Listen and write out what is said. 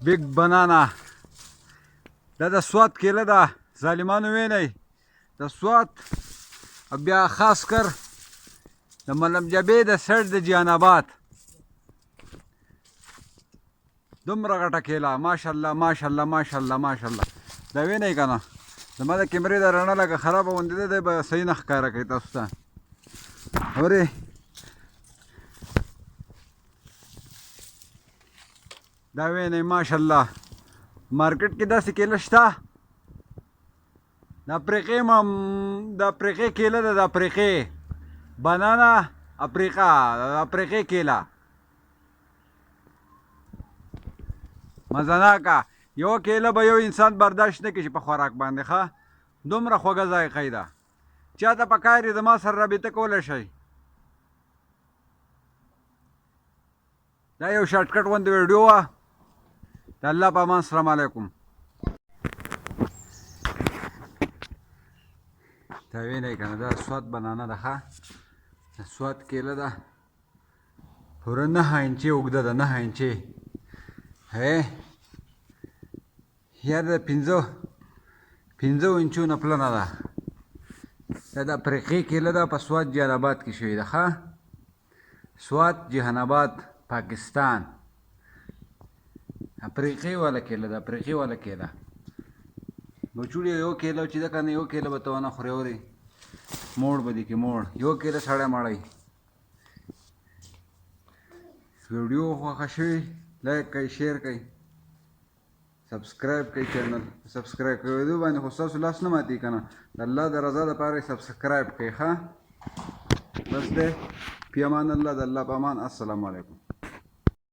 بیگ بنانا دا د سوات کیله ده ظالمانو وینئ د سوات او بیا خاص کر د ملم جبې د سړ د جان آباد دومره غټه کیله ماشاءالله ماشاءالله ماشاءالله ماشاءالله دا وینئ که نه زما د کیمرې د رڼا لکه خرابه غوندې ده دی به صحیح نه ښکاره کوي تاسو ته اورې دا وینئ ماشاءالله مارکیټ کې داسې کیله شته د افریقې کیله ده د افریقې بنانا افریقا د افریقې کیله مزناکه یو کیله به یو انسان برداشت نه کړي چې په خوراک باندې ښه دومره خوږه ذایقه یې ده چاته پکار یې د ما سره رابطه کولی شئ دا یو شارټکټ غوندې ویډیو وه د الله په امان السلام علیکم دا وینئ که نه دا سوات بنانه ده ښه د سوات کیله ده پوره 9 انچې اوږده ده 9 انچې یا د 15 انچو نه پلنه ده دا د افریقې کیله ده په سوات جهان آباد کې شوې ده ښه سوات جهان آباد پاکستان افریقې والا کیله ده افریقې والا کیله بچوړي یو کیله چې ده که نه یو کیله به ته ونه خورې اورې موړ به دي کې موړ یو کیله سړی مړی ویډیو خوښه شوې لایک کوئ شیر کوئ سبسکرایب کوئ چینل سبسکرایب کوئ باندې خو ستاسو لاس نه ماتېږي که نه د الله د رضا دپاره یې سبسکرایب کوئ ښه بس دی فی امان الله د الله په امان السلام علیکم